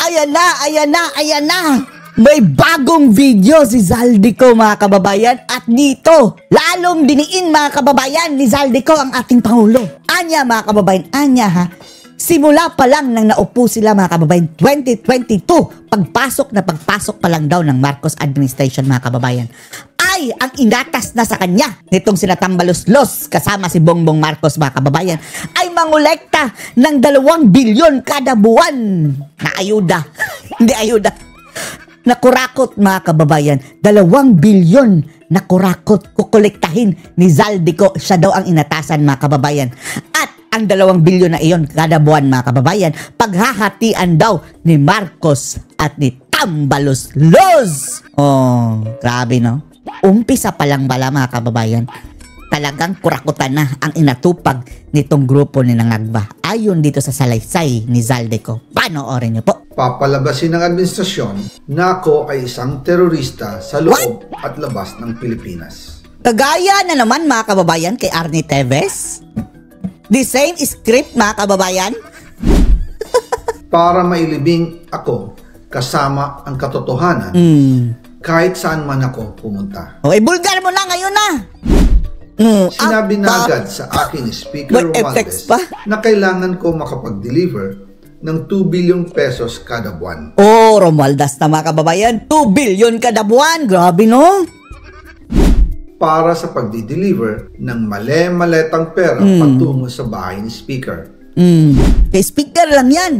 Ayan na, ayan na, ayan na. May bagong video si Zaldico mga kababayan at dito lalong diniin mga kababayan ni Zaldico ang ating Pangulo. Anya mga kababayan, anya ha. Simula pa lang nang naupo sila mga kababayan 2022, pagpasok pa lang daw ng Marcos administration mga kababayan, ay ang inatas na sa kanya nitong sina Tambaluslos kasama si Bongbong Marcos mga kababayan ay mangolekta ng 2 bilyon kada buwan na ayuda. Hindi ayuda. Nakurakot mga kababayan, 2 bilyon na kurakot kukolektahin ni Zaldico. Siya daw ang inatasan mga kababayan. At ang 2 bilyon na iyon kada buwan mga kababayan, paghahatian daw ni Marcos at ni Tambaluslos. Oh, grabe no? Umpisa pa lang bala mga kababayan, talagang kurakutan na ang inatupag nitong grupo ni Nangagba. Ayon dito sa salaysay ni Zaldico. Panoorin niyo po. Papalabasin ng administrasyon na ako ay isang terorista sa loob at labas ng Pilipinas. Kagaya na naman mga kababayan kay Arnie Teves. The same script mga kababayan. Para mailibing ako kasama ang katotohanan kahit saan man ako pumunta. Okay, bulgar mo na ngayon na. Sinabi na agad sa akin ni Speaker Romualdez na kailangan ko makapag-deliver ng 2 billion pesos kada buwan. Oh, Romualdez na mga kababayan, 2 billion kada buwan. Grabe no? Para sa pagdi-deliver ng male-maletang pera patungo sa bahay ni Speaker. Kay Speaker lang yan.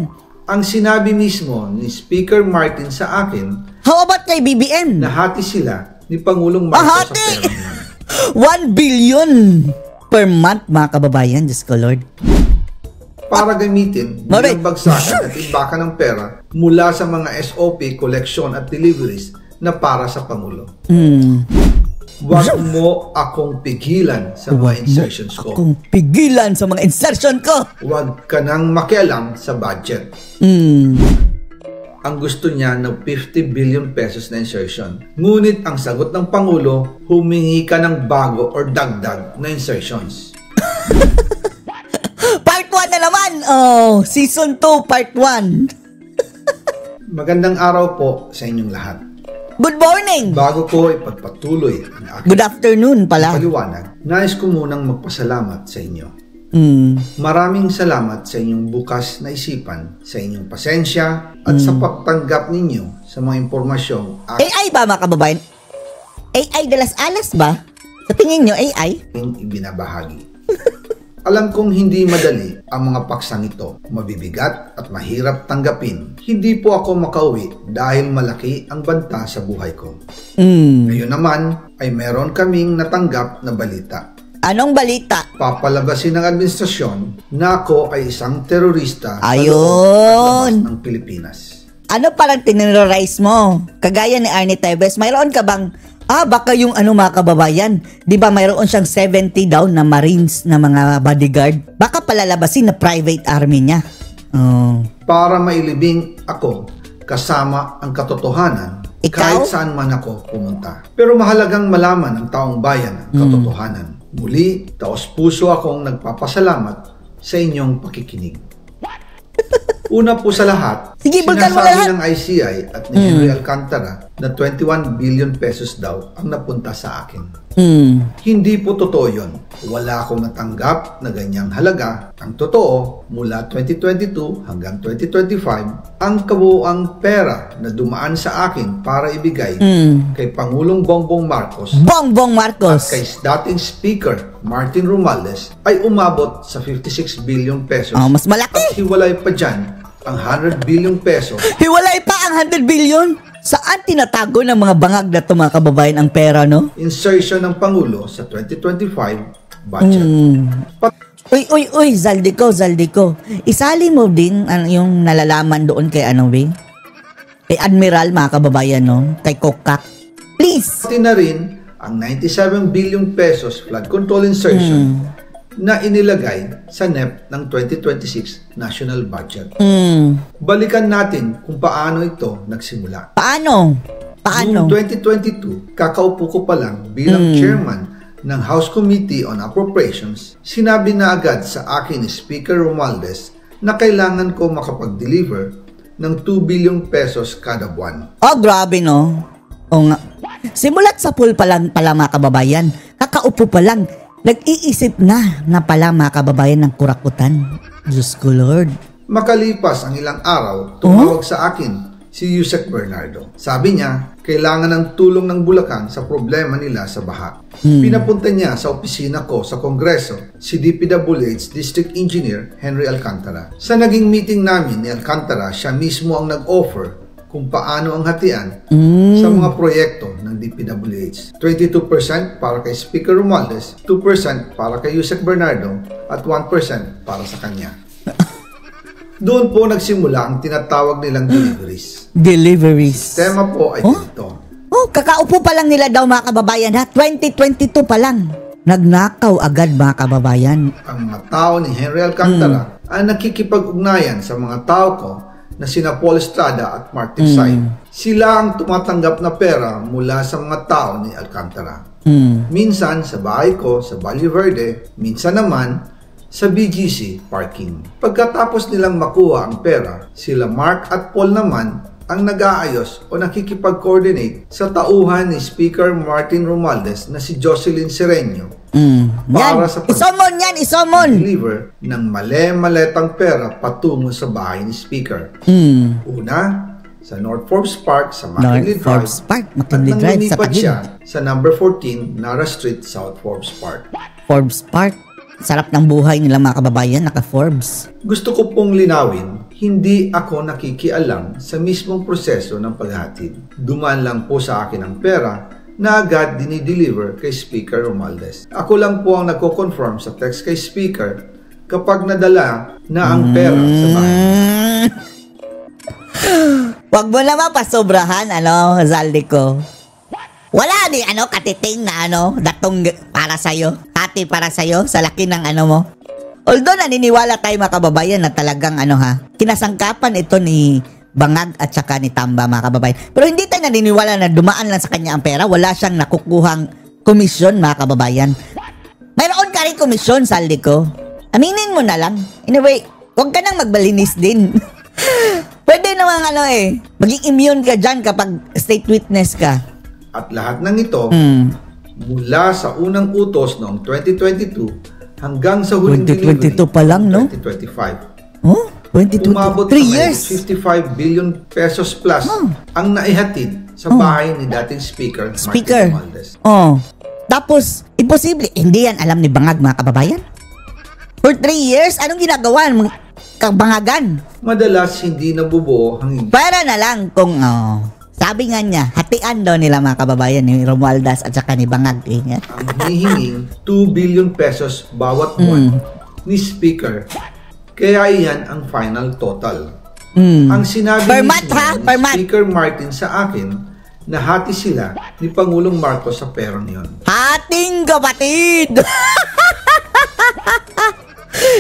Ang sinabi mismo ni Speaker Martin sa akin, how about kay BBM? Nahati sila ni Pangulong Marcos sa pera niya. 1 billion per month mga kababayan, Diyos ko Lord. Para gamitin bilang bagsakan at imbakan ng pera mula sa mga SOP, collection at deliveries na para sa Pangulo. Huwag mo akong pigilan sa mga insertions ko. Akong pigilan sa mga insertion ko. Huwag ka nang makialam sa budget. Ang gusto niya ng 50 billion pesos na insertion. Ngunit ang sagot ng Pangulo, humingi ka ng bago or dagdag na insertions. Part 1 na naman! Oh, Season 2, Part 1. Magandang araw po sa inyong lahat. Good morning! Bago ko ipagpatuloy ang aking good afternoon pala. paliwanag, nais ko munang magpasalamat sa inyo. Maraming salamat sa inyong bukas na isipan, sa inyong pasensya, at sa pagtanggap ninyo sa mga impormasyong AI ba mga kababayan? AI de las alas ba? Sa tingin nyo, AI? ibinabahagi. Alam kong hindi madali ang mga paksang ito, mabibigat at mahirap tanggapin. Hindi po ako makauwi dahil malaki ang banta sa buhay ko. Ngayon naman ay meron kaming natanggap na balita. Anong balita? Papalabasin ng administrasyon na ako ay isang terorista sa Ayun. loob at labas ng Pilipinas. Ano parang tinirorize mo? Kagaya ni Arnie Teves, mayroon ka bang baka yung mga kababayan, di ba mayroon siyang 70 daw na Marines na mga bodyguard? Baka palalabasin na private army niya. Para mailibing ako kasama ang katotohanan kahit saan man ako pumunta. Pero mahalagang malaman ng taong bayan ang katotohanan. Muli, taos-puso akong nagpapasalamat sa inyong pakikinig. Una po sa lahat, sinasabi ng ICI at ni Henry Alcantara na 21 billion pesos daw ang napunta sa akin. Hindi po totoo yun. Wala akong natanggap na ganyang halaga. Ang totoo, mula 2022 hanggang 2025, ang kabuuang pera na dumaan sa akin para ibigay kay Pangulong Bongbong Marcos at kay dating Speaker Martin Romualdez ay umabot sa 56 billion pesos. Mas malaki. At hiwalay pa dyan ang 100 billion pesos. Hiwalay pa ang 100 billion? Saan tinatago ng mga bangag na ito mga kababayan ang pera, no? Insertion ng Pangulo sa 2025 budget. Uy, Zaldico. Isali mo din yung nalalaman doon kay kay Admiral mga kababayan, no? Kay Kokak. Please! Pati na rin ang 97 billion pesos flood control insertion na inilagay sa NEP ng 2026 national budget. Balikan natin kung paano ito nagsimula. Paano? Noong 2022, kakaupo ko pa lang bilang chairman ng House Committee on Appropriations, sinabi na agad sa akin ni Speaker Romualdez na kailangan ko makapag-deliver ng 2 billion pesos kada buwan. Oh, grabe no. O nga. Simulat sa pool pa lang pala mga kababayan. Kakaupo pa lang. Nag-iisip na pala mga kababayan ng kurakutan. Diyos ko Lord. Makalipas ang ilang araw, tumawag sa akin si Yusek Bernardo. Sabi niya, kailangan ng tulong ng Bulacan sa problema nila sa baha. Pinapunta niya sa opisina ko sa Kongreso si DPWH District Engineer Henry Alcantara. Sa naging meeting namin ni Alcantara, siya mismo ang nag-offer kung paano ang hatian sa mga proyekto ng DPWH. 22% para kay Speaker Romualdez, 2% para kay Yusek Bernardo, at 1% para sa kanya. Doon po nagsimula ang tinatawag nilang deliveries. Tema po ay ganito. Oh, kakaupo pa lang nila daw mga kababayan ha. 2022 pa lang. Nagnakaw agad mga kababayan. Ang mga tao ni Henry Alcantara ay nakikipag-ugnayan sa mga tao ko na sina Paul Estrada at Mark Tigsay. Sila ang tumatanggap na pera mula sa mga tao ni Alcantara. Minsan sa bahay ko sa Valle Verde, minsan naman sa BGC parking. Pagkatapos nilang makuha ang pera, sila Mark at Paul naman ang nag-aayos o nakikipag-coordinate sa tauhan ni Speaker Martin Romualdez na si Jocelyn Sereño para sa deliver ng male-maletang pera patungo sa bahay ni Speaker. Una, sa North Forbes Park sa McKinley Drive, at nang lumipat siya sa number 14 Nara Street, South Forbes Park. Forbes Park? Sarap ng buhay nila mga kababayan, naka-Forbes. Gusto ko pong linawin, hindi ako nakikialam sa mismong proseso ng paghatid. Dumaan lang po sa akin ang pera na agad dinideliver kay Speaker Romualdez. Ako lang po ang nagko-confirm sa text kay Speaker kapag nadala na ang pera sa bahay. Wag mo naman pasobrahan, Zaldico. Wala di katiting na datong para sa'yo. Hati para sa'yo sa laki ng mo. Although naniniwala tayo mga kababayan na talagang kinasangkapan ito ni Bangag at saka ni Tamba mga kababayan. Pero hindi tayo naniniwala na dumaan lang sa kanya ang pera. Wala siyang nakukuhang komisyon mga kababayan. Mayroon ka rin komisyon, Zaldico. Aminin mo na lang. Anyway, huwag ka nang magbalinis din. Pwede namang maging immune ka dyan kapag state witness ka. At lahat ng ito, mula sa unang utos noong 2022 hanggang sa huling delivery pa lang, no? 2025. Oh, 2022. Umabot 3 years. 55 billion pesos plus ang naihatid sa bahay ni dating Speaker Martin Romualdez. Tapos, imposible. Hindi yan alam ni Bangag mga kababayan. For 3 years, anong ginagawa ng kabangagan? Madalas hindi nabubuo hanggang para na lang kung sabi nga niya, hatian daw nila mga kababayan ni Romualdez at saka ni Bangag. Ang hihinging 2 billion pesos bawat buwan ni Speaker. Kaya iyan ang final total. Ang sinabi ni Speaker Martin sa akin na hati sila ni Pangulong Marcos sa perang yon. Hating kapatid!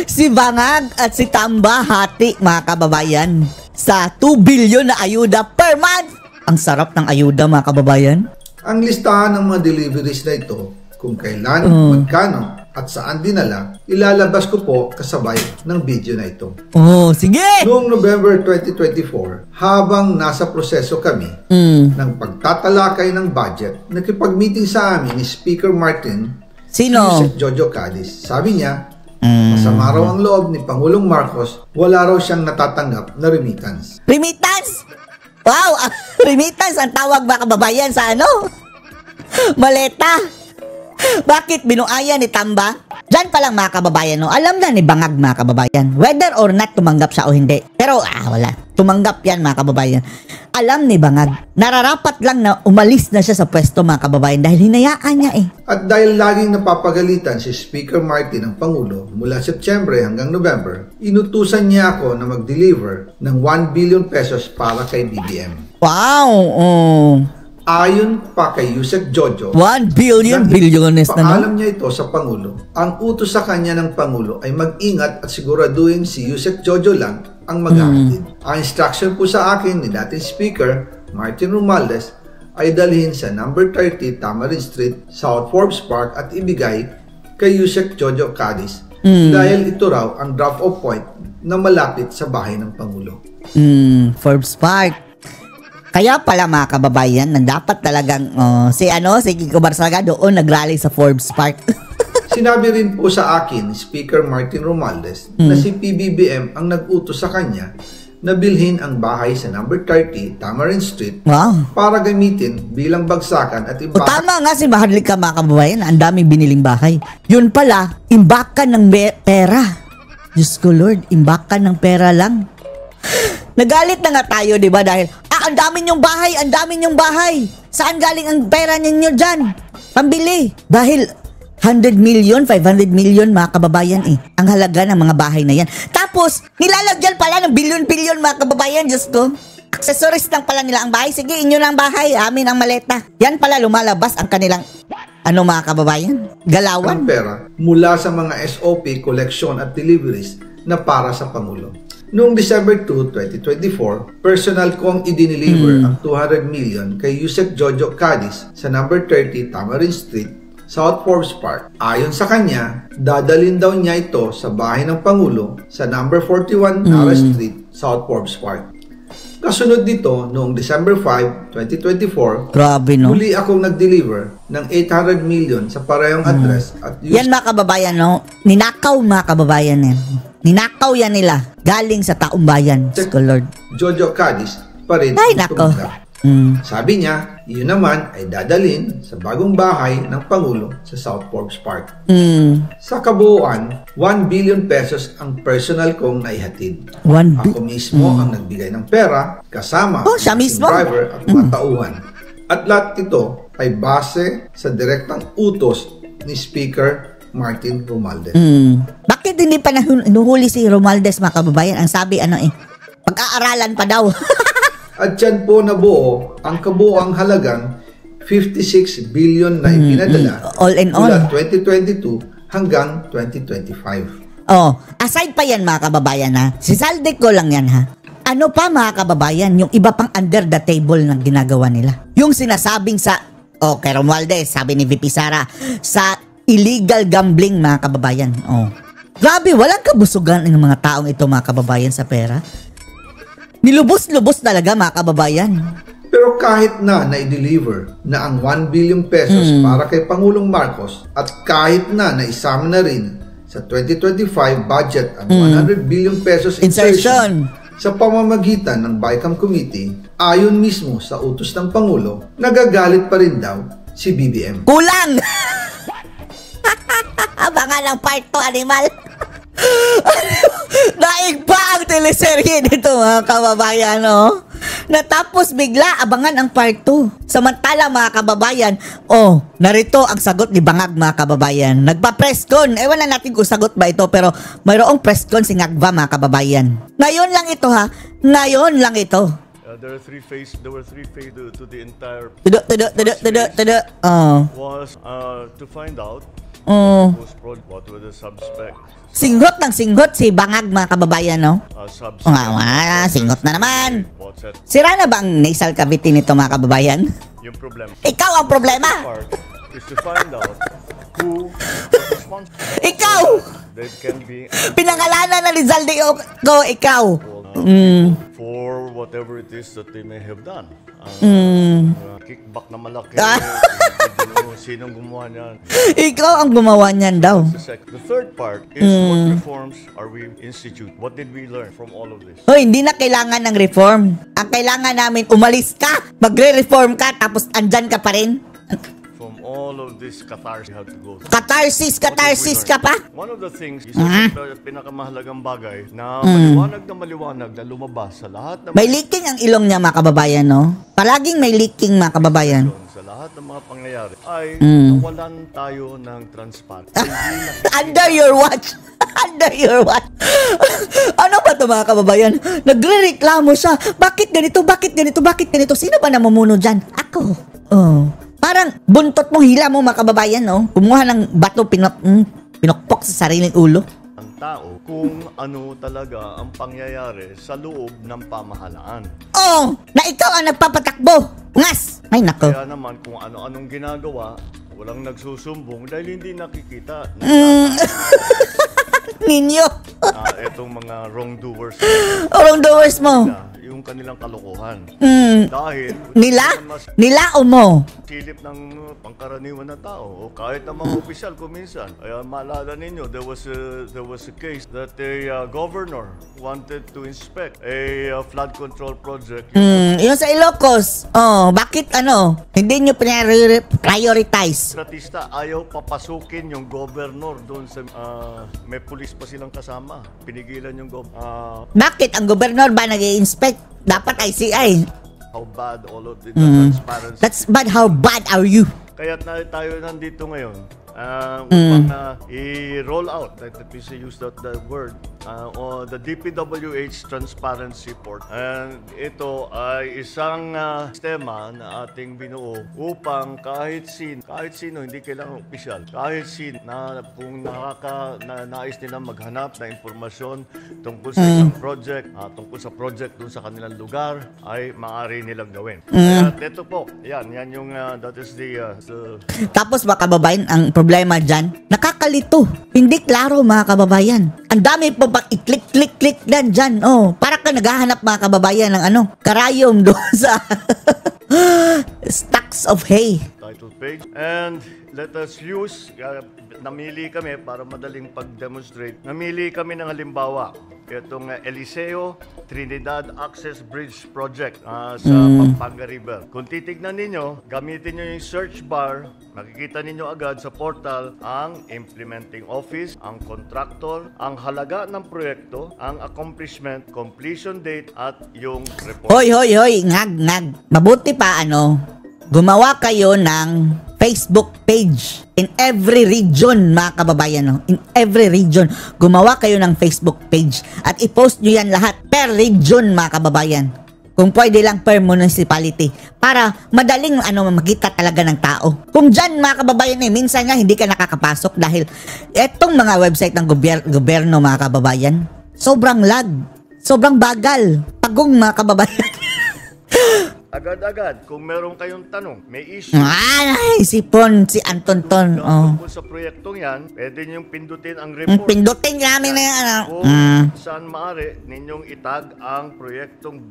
Si Bangag at si Tamba hati mga kababayan sa 2 billion na ayuda per month. Ang sarap ng ayuda mga kababayan. Ang listahan ng mga deliveries na ito, kung kailan, magkano, at saan dinala, ilalabas ko po kasabay ng video na ito. Sige! Noong November 2024, habang nasa proseso kami ng pagtatalakay ng budget, nakipag-meeting sa amin ni Speaker Martin, Sino? Yusek Jojo Cadiz. Sabi niya, masama raw ang loob ni Pangulong Marcos, wala raw siyang natatanggap na remittance. Remittance? Wow! Remittance ang tawag mga kababayan sa maleta. Bakit binuaya ni Tamba? Diyan pa lang mga kababayan, alam na ni Bangag mga kababayan. Whether or not tumanggap siya o hindi. Pero wala. Tumanggap yan mga kababayan. Alam ni Bangag. Nararapat lang na umalis na siya sa pwesto mga kababayan dahil hinayaan niya At dahil laging napapagalitan si Speaker Martin ng Pangulo mula Setyembre hanggang November, inutusan niya ako na mag-deliver ng 1 billion pesos para kay BBM. Wow! Ayon pa kay Yusek Jojo, 1 billion bilyones na paalam niya ito sa Pangulo. Ang utos sa kanya ng Pangulo ay mag-ingat at siguraduhin si Yusek Jojo lang ang maghahatid. Ang instruction po sa akin ni dating Speaker Martin Romualdez ay dalhin sa number 30 Tamarind Street, South Forbes Park at ibigay kay Yusek Jojo Cadiz dahil ito raw ang drop-off point na malapit sa bahay ng Pangulo. Forbes Park. Kaya pala mga kababayan, na dapat talagang si Kiko Barsaga doon nagrally sa Forbes Park. Sinabi rin po sa akin ni Speaker Martin Romualdez na si PBBM ang nag-utos sa kanya na bilhin ang bahay sa number 30 Tamarind Street para gamitin bilang bagsakan at O tama nga si Maharlika mga kababayan, ang daming biniling bahay. Yun pala, imbakan ng pera. Diyos ko Lord, imbakan ng pera lang. Nagalit na nga tayo, di ba? Dahil, ang dami niyong bahay, ang dami niyong bahay. Saan galing ang pera ninyo dyan? Pambili. Dahil 100 million, 500 million mga kababayan ang halaga ng mga bahay na yan. Tapos, nilalagyan pala ng bilyon-bilyon mga kababayan, Diyos ko. Accessories lang pala nila ang bahay. Sige, inyo na ang bahay, amin ang maleta. Yan pala lumalabas ang kanilang, mga kababayan? Galawan. Ang pera mula sa mga SOP, collection at deliveries na para sa Pangulo. Noong December 2, 2024, personal kong idineliver ang 200 million kay Yusek Jojo Cadiz sa number 30 Tamarind Street, South Forbes Park. Ayon sa kanya, dadalhin daw niya ito sa bahay ng Pangulo sa number 41 Nara Street, South Forbes Park. Kasunod nito, noong December 5, 2024, grabe, no? muli akong nag-deliver ng 800 million sa parehong address at yan mga kababayan, no? Ninakaw mga kababayan yan. Ninakaw yan nila galing sa taong bayan. Lord. Jojo Cadiz pa rin. Ay, nako. Sabi niya, yun naman ay dadalhin sa bagong bahay ng Pangulo sa South Forbes Park. Sa kabuuan, 1 billion pesos ang personal kong naihatid. Ako mismo ang nagbigay ng pera kasama siya mismo? driver at mga tauhan. At lahat ito ay base sa direktang utos ni Speaker Martin Romualdez. Bakit hindi pa nahuhuli si Romualdez mga kababayan? Ang sabi pag-aaralan pa daw. At dyan po nabuo ang kabuoang halagang 56 billion na ipinadala all in all mula 2022 hanggang 2025. Aside pa yan mga kababayan si Zaldico lang yan Ano pa mga kababayan, yung iba pang under the table na ginagawa nila? Yung sinasabing kay Romualdez, sabi ni VP Sara, sa illegal gambling mga kababayan. Grabe, walang kabusugan ng mga taong ito mga kababayan sa pera. Nilubos-lubos talaga mga kababayan. Pero kahit na i-deliver na ang 1 billion pesos para kay Pangulong Marcos at kahit na isama na rin sa 2025 budget ang 100 billion pesos insertion sa pamamagitan ng BICAM Committee, ayon mismo sa utos ng Pangulo, nagagalit pa rin daw si BBM. Kulang! Abangan ang part 2, animal. Daig pa ang teleserye nito mga kababayan, Natapos bigla, abangan ang part 2. Samantala mga kababayan, narito ang sagot ni Bangag mga kababayan. Nagpa-presscon. Ewan na natin kung sagot ba ito, pero mayroong presscon si Ngagba mga kababayan. Ngayon lang ito Ngayon lang ito. There were three phases to the entire was to find out what were the suspects. Singhot ng singhot si Bangag mga kababayan, singhot na naman. Sira na ba ang nasal cavity nito mga kababayan? Yung problema. Ikaw ang problema. Is to find out who responsible. Ikaw! That can be pinangalanan na ni Zaldico, ikaw. For whatever it is that they may have done. Kickback na malaki. Sinong gumawa niyan? Ikaw ang gumawa niyan daw. The third part is what reforms are we institute? What did we learn from all of this? Hindi na kailangan ng reform. Ang kailangan namin, umalis ka, magre-reform ka, tapos andyan ka pa rin. From all of this catharsis you have to go through. Catharsis ka pa? One of the things, isa sa pinakamahalagang bagay na maliwanag na lumabas sa lahat ng may leaking ang ilong niya mga kababayan, Palaging may leaking mga kababayan. Sa lahat ng mga pangyayari ay nawalan tayo ng transparency. Under your watch. Under your watch. Ano ba ito mga kababayan? Nagre-reklamo siya. Bakit ganito? Bakit ganito? Bakit ganito? Sino ba namumuno dyan? Ako. Parang buntot mo, hila mo mga kababayan, Kumuha ng bato, pinokpok sa sariling ulo. Ang tao kung ano talaga ang pangyayari sa loob ng pamahalaan. Na ikaw ang nagpapatakbo. Ngas! Ay, nako. Kaya naman kung ano-anong ginagawa, walang nagsusumbong dahil hindi nakikita. Ninyo. Itong mga wrongdoers. Wrongdoers mo. Yung kanilang kalokohan. Mm. Dahil Nila o mo? silip ng pangkaraniwan na tao o kahit ng mga opisyal kuminsan. Kaya maalala ninyo, there was a case that a governor wanted to inspect a flood control project. Yung sa Ilocos. Bakit hindi nyo prioritize? Stratista, ayaw papasukin yung governor doon sa may pulis pa silang kasama. Pinigilan yung Bakit ang gobernador ba nag-i-inspect? Dapat ICI. how bad all of the transparency. That's bad. How bad are you? Kaya tayo nandito ngayon upang i-roll out, let me use that word, o the DPWH Transparency Report. And ito ay isang sistema na ating binuo upang kahit sino, hindi kailangan opisyal, kahit sino na kung nais nila maghanap na impormasyon tungkol sa isang project, tungkol sa project dun sa kanilang lugar, ay maaari nilang gawin. At ito po, yan yung, that is the Tapos mga kababayan, ang problema dyan, nakakalito. Hindi klaro mga kababayan. Ang dami po pang i-click dyan. Para ka naghahanap mga kababayan ng karayom doon sa stacks of hay. title page. And let us use, namili kami para madaling pag-demonstrate. Namili kami ng halimbawa. Itong Eliseo Trinidad Access Bridge Project sa Pampanga River. Kung titignan ninyo, gamitin nyo yung search bar, makikita ninyo agad sa portal ang implementing office, ang contractor, ang halaga ng proyekto, ang accomplishment, completion date, at yung report. Hoy, ngag. Mabuti pa gumawa kayo ng Facebook page in every region mga kababayan. In every region, gumawa kayo ng Facebook page at i-post nyo yan lahat per region mga kababayan. Kung pwede lang per municipality para madaling makita talaga ng tao. Kung dyan mga kababayan minsan nga hindi ka nakakapasok dahil etong mga website ng gobyerno mga kababayan, sobrang lag, sobrang bagal, pagong mga kababayan. Agad-agad, kung meron kayong tanong, may issue. Si Anton. Tungkol sa proyektong yan, pwede niyong pindutin ang report. Pindutin namin na yan. Kung saan maaari ninyong itag ang proyektong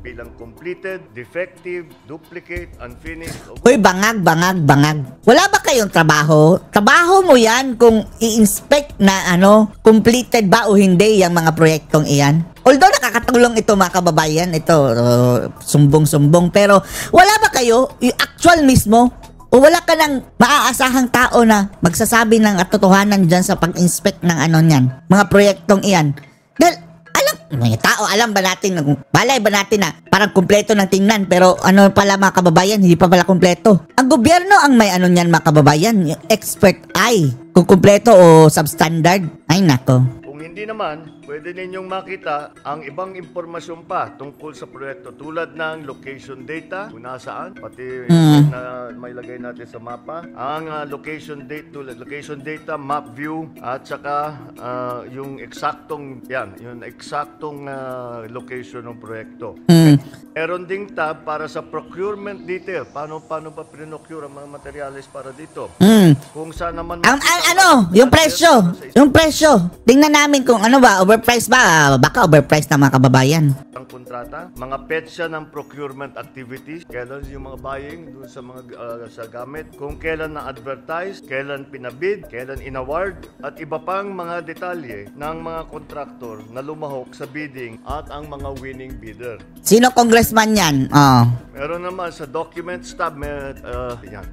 bilang completed, defective, duplicate, unfinished. Uy, bangag. Wala ba kayong trabaho? Trabaho mo yan kung i-inspect na completed ba o hindi yung mga proyektong iyan? Although nakakatulong ito mga kababayan, ito sumbong-sumbong, pero wala ba kayo yung actual mismo o wala ka ng maaasahang tao na magsasabi ng katotohanan dyan sa pag-inspect ng niyan, mga proyektong iyan? Dahil mga tao, alam ba natin, balay ba natin na parang kumpleto ng tingnan, pero pala mga kababayan, hindi pa pala kumpleto. Ang gobyerno ang may niyan mga kababayan, yung expert eye, kung kumpleto o substandard. Ay nako. Kung hindi naman, pwede ninyong makita ang ibang impormasyon pa tungkol sa proyekto tulad ng location data, kung nasaan, pati na may lagay natin sa mapa, ang location data, map view, at saka yung eksaktong location ng proyekto. Meron ding tab para sa procurement detail. Paano ba pinocure ang mga materials para dito? Kung saan naman yung presyo. Tingnan namin kung ba, overpriced ba? Baka overpriced na mga kababayan. Ang kontrata, mga petsa ng procurement activities, kailan yung mga buying doon sa mga sa gamit, kung kailan na-advertise, kailan pinabid, kailan inaward, at iba pang mga detalye ng mga kontraktor na lumahok sa bidding at ang mga winning bidder. Sino congressman yan? Meron naman sa Documents tab,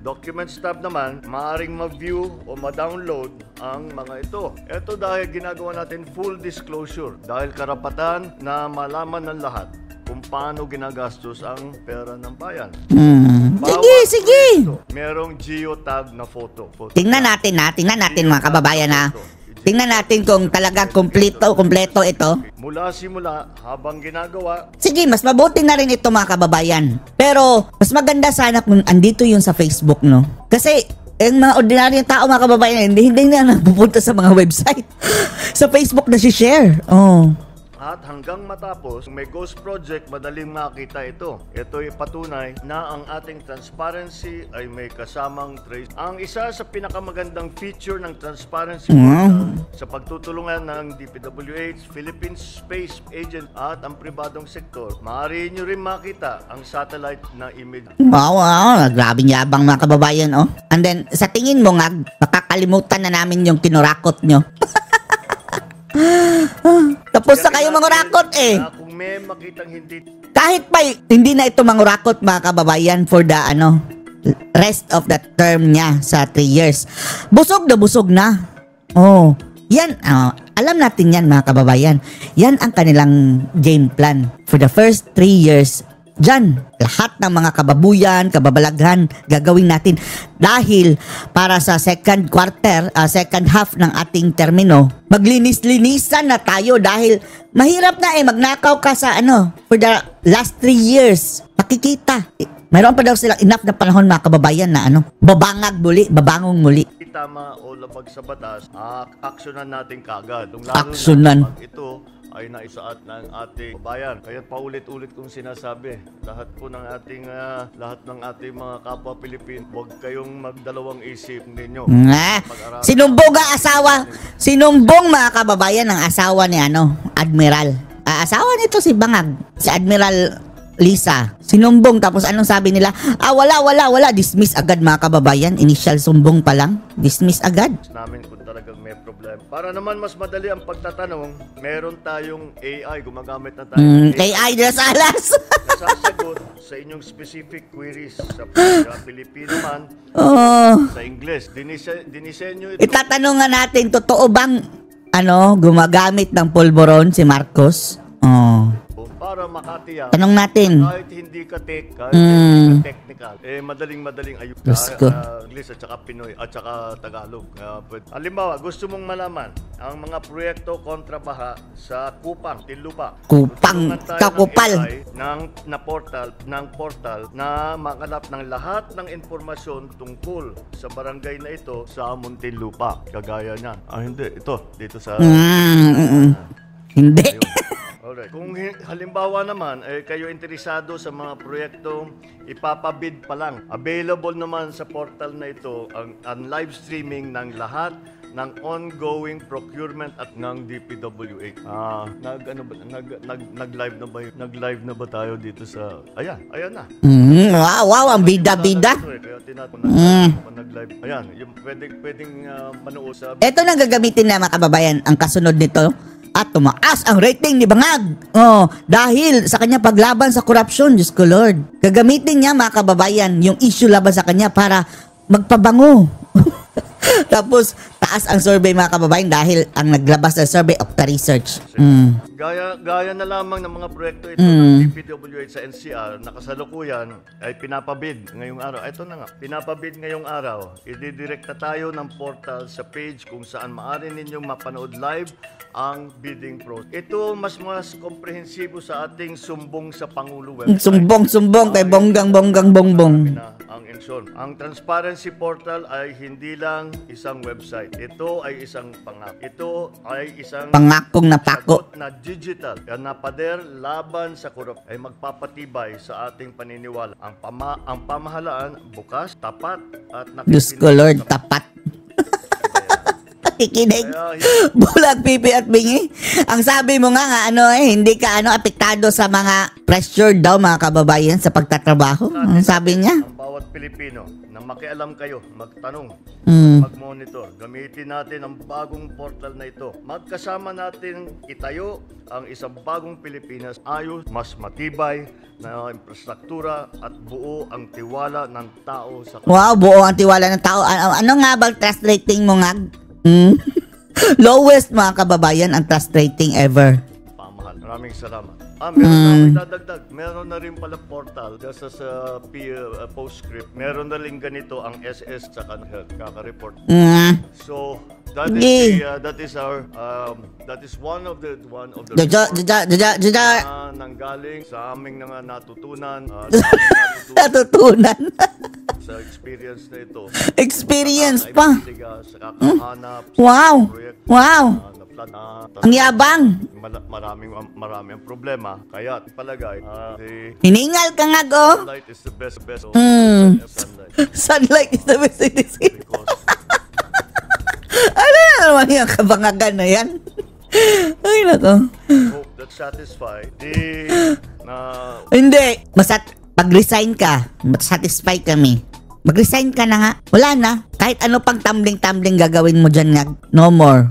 Documents tab naman, maaaring ma-view o ma-download ang mga ito. Ito dahil ginagawa natin full disclosure, dahil karapatan na malaman ng lahat kung paano ginagastos ang pera ng bayan. Sige. Merong geotag na photo. Tingnan natin mga kababayan Tingnan natin kung talaga kompleto ito. Mula simula habang ginagawa. Sige, mas mabuti na rin ito mga kababayan. Pero mas maganda sana kung andito yun sa Facebook, no? Kasi yung mga ordinaryong tao mga kababayan, hindi na napupunta sa mga website. Sa Facebook na si-share. at hanggang matapos, may ghost project, madaling makita ito. Ito ay patunay na ang ating transparency ay may kasamang trace. Ang isa sa pinakamagandang feature ng transparency portal sa pagtutulungan ng DPWH, Philippine Space Agent at ang pribadong sektor, maaari nyo rin makita ang satellite na image. Wow, grabe yabang mga kababayan, oh. And then, sa tingin mo nga, makakalimutan na namin yung kinurakot nyo. Tapos na kayo mangurakot eh. Kung may makitang hindi... Kahit pa hindi na ito mangurakot mga kababayan for the rest of the term niya sa 3 years. Busog na. Oh, yan, alam natin yan mga kababayan. Yan ang kanilang game plan. For the first 3 years, dyan, lahat ng mga kababuyan, kababalaghan, gagawin natin. Dahil para sa second half ng ating termino, maglinis-linisan na tayo dahil mahirap na magnakaw ka sa for the last 3 years. Makikita. Mayroon pa daw silang enough na panahon mga kababayan na babangong muli. Tama o labag sa batas, aksyonan natin kagad. Aksyonan. Ito ay naisaat ng ating bayan. Kaya paulit-ulit kong sinasabi, lahat ng ating mga kapwa Pilipino, huwag kayong magdalawang isip ninyo. Sinumbong mga kababayan ang asawa ni Admiral. Asawa nito si Bangag, si Admiral Lisa. Sinumbong, tapos anong sabi nila? Wala. Dismiss agad mga kababayan. Initial sumbong pa lang. Dismiss agad. Namin kung talagang may problem. Para naman mas madali ang pagtatanong, meron tayong AI. Gumagamit na tayo. AI na salas. Nasasagot sa inyong specific queries sa Pilipino man, sa English. Dinisenyo ito. Itatanong nga natin, totoo bang gumagamit ng pulburon si Marcos? Para makatiyak. Tanong natin. Kahit hindi ka technical, madaling ayun. English at saka Pinoy at saka Tagalog. Halimbawa, gusto mong malaman ang mga proyekto kontra baha sa Kupang, Tinlupa. Kupang, Kakupal. ng portal na makalap ng lahat ng informasyon tungkol sa barangay na ito sa Muntinlupa. Kagaya niyan. Hindi. Ito. Dito sa... Hindi. Alright. Kung halimbawa naman, kayo interesado sa mga proyektong ipapabid pa lang, available naman sa portal na ito ang live streaming ng lahat ng ongoing procurement at ng DPWH. Nag-live na ba tayo dito sa... Ayan na. Wow, ang bida-bida. Kaya nag-live. Ayan, yung pwedeng manood sa... Ito na gagamitin na mga kababayan ang kasunod nito. At tumaas ang rating ni Bangag. Dahil sa kanya paglaban sa korupsyon, Diyos ko Lord. Gagamitin niya mga kababayan yung issue laban sa kanya para magpabango. Tapos, taas ang survey mga kababayan dahil ang naglabas ng survey of the research. Gaya na lamang ng mga proyekto ito ng DPWH sa NCR na kasalukuyan ay pinapabid ngayong araw. Ito na nga, pinapabid ngayong araw. Ididirekta tayo ng portal sa page kung saan maaari ninyong mapanood live ang bidding process. Ito mas komprehensibo sa ating sumbong sa Pangulo website. Sumbong kay bongbong. Ang transparency portal ay hindi lang isang website. Ito ay isang pangakong napako na digital na pader laban sa korupsyon ay magpapatibay sa ating paniniwala. Ang pamahalaan bukas, tapat at Diyos ko Lord, tapat. Kikinig. Bulag, pipi at bingi. Ang sabi mo nga hindi ka apektado sa mga pressure daw mga kababayan sa pagtatrabaho. Ang sabi niya. Ang bawat Pilipino na makialam kayo, magtanong, mag-monitor. Gamitin natin ang bagong portal na ito. Magkasama natin itayo ang isang bagong Pilipinas, ayos, mas matibay na infrastruktura at buo ang tiwala ng tao sa... Wow, buo ang tiwala ng tao. Ano nga bang trust rating mo nga? Lowest mga kababayan ang trust rating ever. Pamahal. Maraming salamat. Meron na dadagdag. Meron na rin pala portal just sa postscript. Meron na rin ganito ang SS sa kaka-report. So that is one of the nanggaling sa aming natutunan. sa experience na ito. Experience pa. Sa kakahanap. Wow. Proyekto, Wow. na Ang yabang. maraming problema. Kaya palagay, Hiningal ka nga, go. sunlight is the best. Sunlight. Sunlight is the best medicine. Because Ano na naman yung kabangagan na yan? Ay, na to. hope that satisfy Hindi. Pag-resign ka, satisfy kami. Mag-resign ka na nga. Wala na. Kahit ano pang tumbling-tumbling gagawin mo dyan nga. No more.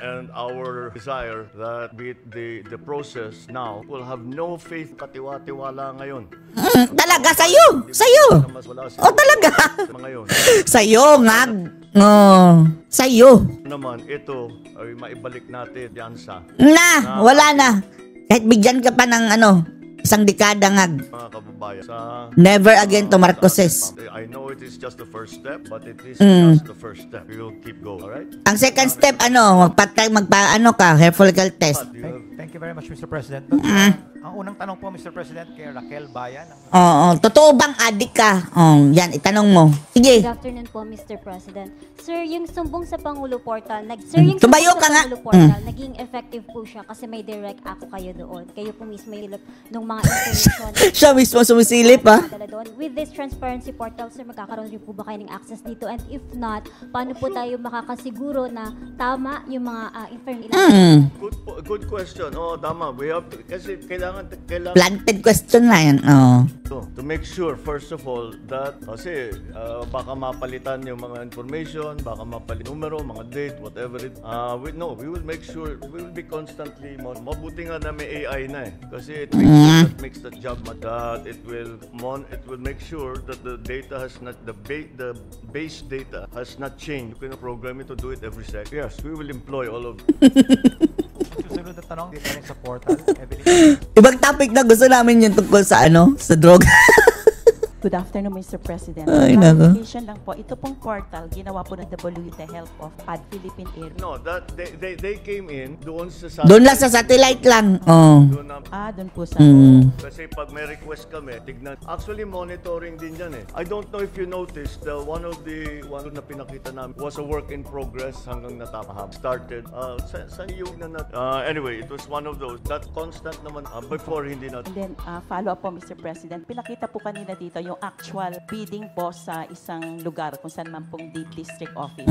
And our desire that the process now will have no faith katiwa-tiwala ngayon. Talaga, sa'yo. Sa'yo. Oh, talaga. Ngayon. Sa'yo, ngag. Oh, sa'yo. Naman, ito ay maibalik natin yan sa Wala na. Kahit bigyan ka pa ng isang dekada ngag. mga kababayan. Never again to Marcoses. I know it is just the first step, but it is just the first step. We will keep going, alright? Ang second step, hair follicle test. Thank you very much, Mr. President. Ang unang tanong po, Mr. President, kay Raquel Bayan. Oo, totoo bang adik ka? Yan, itanong mo. Sige. Good afternoon po, Mr. President. Sir, yung sumbong sa Pangulo Portal, Tumayo ka nga. naging effective po siya kasi may direct ako kayo doon. Kayo po mismo yung ng mga information. Siya mismo sumisilip, ha? Doon. With this transparency portal, sir, magkakaroon rin po ba kayo ng access dito? And if not, paano po tayo makakasiguro na tama yung mga information? Good question. Oh, tama. We have to, kasi kailangan Planted question na yan. to make sure, first of all, that kasi baka mapalitan yung mga information, baka mapalit numero, mga date, whatever it. We will make sure, we will be constantly mabuti nga na may AI na eh. Kasi it makes the job that it will make sure that the data has not, the base data has not changed. You can program it to do it every second. Yes, we will employ all of Susunod na tanong, dito rin sa portal. Ibang topic na gusto namin yung tungkol sa sa droga. Good afternoon, Mr. President. Ay, nako. Clarification lang po, ito pong portal, ginawa po ng W with the help of PAD Philippine Air. No, that they came in doon sa Doon lang sa satellite lang. Doon na, Doon po sa... kasi pag may request kami, tignan. Actually, monitoring din yan eh. I don't know if you noticed, one na pinakita namin was a work in progress hanggang natapahab. Started, sa yung anyway, it was one of those. That constant naman, before hindi na. And then, follow up po, Mr. President. Pinakita po kanina dito yung actual bidding po sa isang lugar kung saan man pong district office.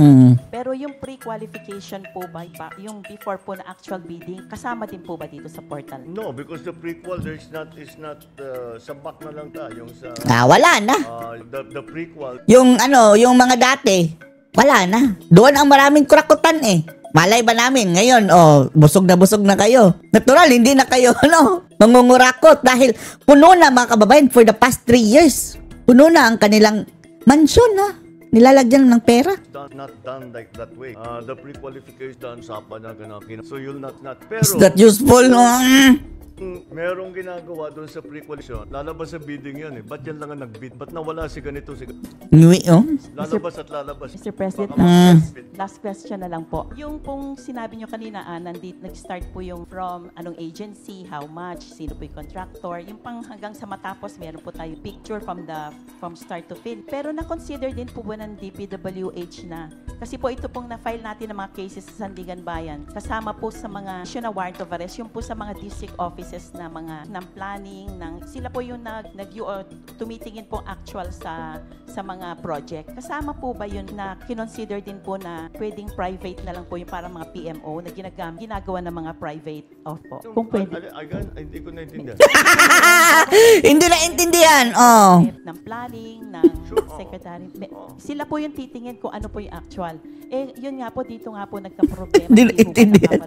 Pero yung pre-qualification po ba, yung before po na actual bidding, kasama din po ba dito sa portal? No, because the prequel is not sabak na lang ta yung sa Wala na. the prequel. Yung mga dati, wala na. Doon ang maraming kurakutan eh. Malay ba namin ngayon, busog na kayo. Natural, hindi na kayo, mangungurakot dahil puno na mga kababayan for the past 3 years. Puno na ang kanilang mansyon, nilalagyan ng pera. Not done like that way. The pre-qualification done sa pa na so you'll not. Pero Is that useful? merong ginagawa doon sa pre-qualification. Lalabas sa bidding yan eh. Ba't yan lang ang nag-bid? Ba't nawala si ganito? Lalabas at lalabas. Mr. President, last question na lang po. Yung pong sinabi nyo kanina, nag-start po yung from anong agency, how much, sino po yung contractor, yung pang hanggang sa matapos, meron po tayo picture from start to finish. Pero na-consider din po ba ng DPWH na? Kasi po ito pong na-file natin ng mga cases sa Sandigan Bayan, kasama po sa mga issue na warrant of arrest, yung po sa mga district offices na mga ng planning, sila po yung tumitingin po actual sa mga project. Kasama po ba yun na kinonsider din po na pwedeng private na lang po yung parang mga PMO na ginagawa ng mga private po? Kung pwede. Hindi ko naintindihan. Hindi na intindihan. Ng planning, ng secretary. Sila po yung titingin kung ano po yung actual. Yun nga po, dito nga po nagka-problema. Hindi na intindihan.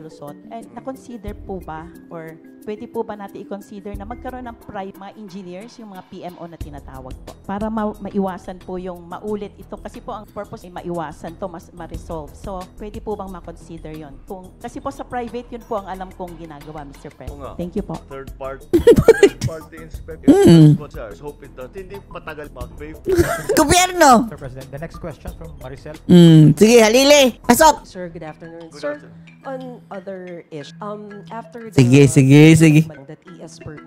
Na-consider po ba or pwede po ba natin i-consider na magkaroon ng mga engineers, yung mga PMO na tinatawag po, para maiwasan po yung maulit ito. Kasi po ang purpose ay maiwasan to, ma-resolve. So, pwede po bang ma-consider yun? Kasi po sa private, yun po ang alam kong ginagawa, Mr. President. Thank you po. Third party inspection. Hope it does. Hindi patagal pa. Gobyerno. Mr. President, the next question from Maricel. Sige, halili. Pasok. Sir, good afternoon. Good Sir, afternoon. on other issues, after the... Sige. sige. That Esber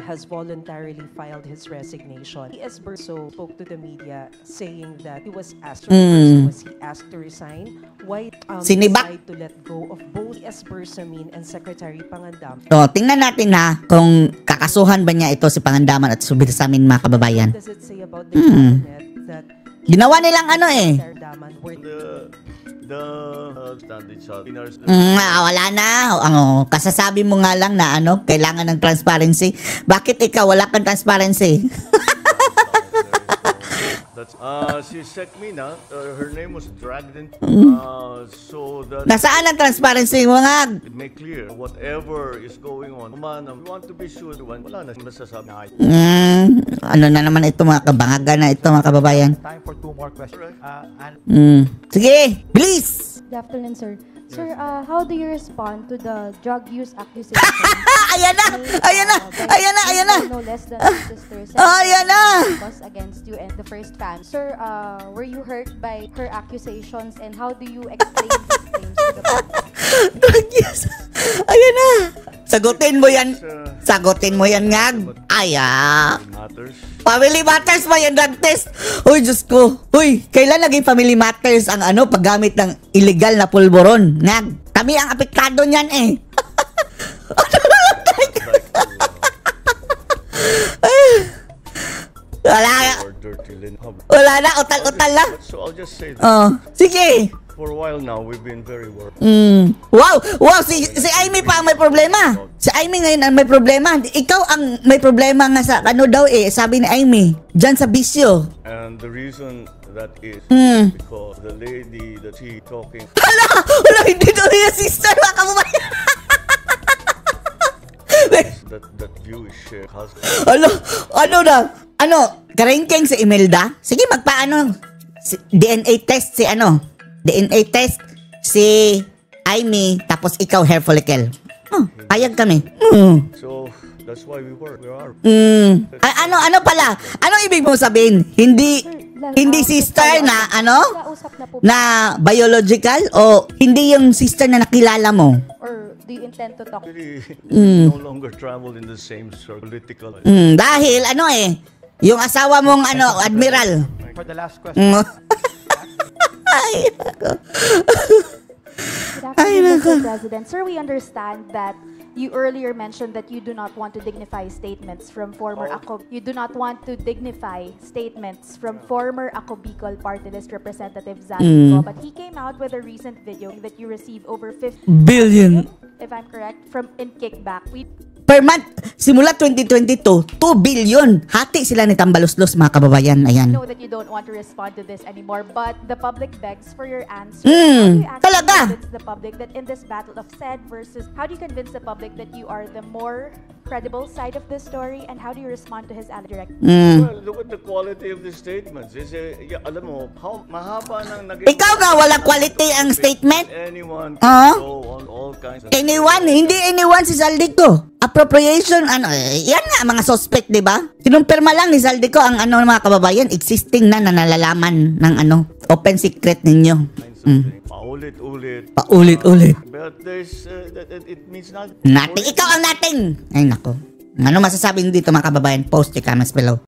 has voluntarily filed his resignation. Esber so spoke to the media saying that he was asked to resign. Why Sinibak. decide to let go of both Esber Samin and Secretary Pangandam? O, tingnan natin ha kung kakasuhan ba niya ito si Pangandaman at Subir sa amin mga kababayan. What does it say about the cabinet that Ginawa nilang ano eh. Pangandaman were Standard Sabinars. Wala na. Kasasabi mo nga lang na kailangan ng transparency. Bakit ikaw wala kang transparency? That's si Sekmina, her name was dragged in, so that Nasaan ang transparency mo nga? it make clear whatever is going on. We want to be sure wala na masasabi na Ano na naman ito mga kabangaga na ito mga kababayan. Time for 2 more questions. And Sige, bilis! Good afternoon, sir. Sir, how do you respond to the drug use accusation? Ayan na! Ayan na! Ayan na! Ayan na! No less than sister Ayan na! against you and the first fan. Sir, were you hurt by her accusations and how do you explain these claims to the public? Yes. Ayan na! Sagutin mo yan. Sagutin mo yan nga. matters. Family Matters ba yan drug test? Uy, Diyos ko. Uy, kailan naging Family Matters ang paggamit ng illegal na pulburon? Nga, kami ang apektado niyan eh. Wala. Or dirty linen. Wala na, utal-utal na. So I'll just say that Sige. for a while now we've been very worried. Wow, si Amy pa ang may problema. Si Amy ngayon ang may problema. Ikaw ang may problema nga sa daw sabi ni Amy. Diyan sa bisyo. And the reason that is because the lady that she talking Wala, hindi daw yung sister, mga kababayan. that view is shared husband. Karengkeng si Imelda? Sige, DNA test DNA test si Amy, tapos ikaw hair follicle. Payag kami. So that's why we are. Ano pala? Ano ibig mo sabihin? Hindi sister na na biological o hindi yung sister na nakilala mo? Or do you intend to talk? Really no longer travel in the same political. Dahil yung asawa mong admiral. for the last question. Ay, nako. Good afternoon, Mr. President. Sir, we understand that you earlier mentioned that you do not want to dignify statements from former Ako Bicol Party List Representative Zaldico, but he came out with a recent video that you received over 50 billion, if I'm correct, in kickback. Per month, simula 2022, 2 billion. Hati sila ni Tambaluslos, mga kababayan. Ayan. I know that you don't want to respond to this anymore, but the public begs for your answer. How do you actually talaga? convince the public that in this battle of said versus, how do you convince the public that you are the more credible side of this story, and how do you respond to his direct? Well, look at the quality of the statements. Alam mo, mahaba nang naging... Ikaw nga, wala quality ang statement? Anyone can go on all kinds of... Hindi anyone si Zaldico. Appropriation, yan nga, mga suspect, di ba? Kinumpirma lang ni Zaldico ang mga kababayan, existing na nalalaman ng open secret ninyo. Paulit-ulit. Paulit-ulit. But there's, it means nothing. Nating, ikaw ang nating! Ay, nako. Ano masasabi nyo dito mga kababayan? Post your comments below.